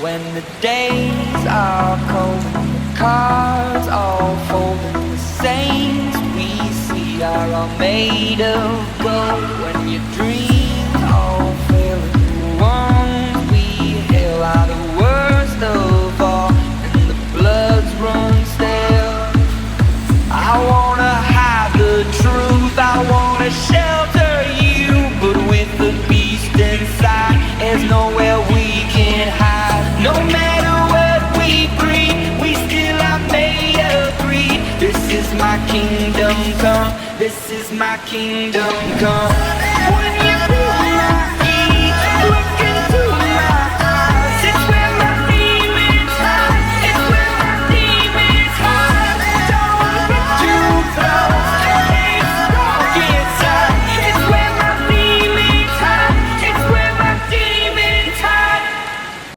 When the days are cold and the cards all fold, and the saints we see are all made of gold. When your dreams all fail and the ones we hail are the worst of all, and the bloods run stale. I wanna hide the truth, I wanna shelter you, but with the beast inside, there's nowhere we can hide. No matter what we breed, we still are made of greed. This is my kingdom come, this is my kingdom come.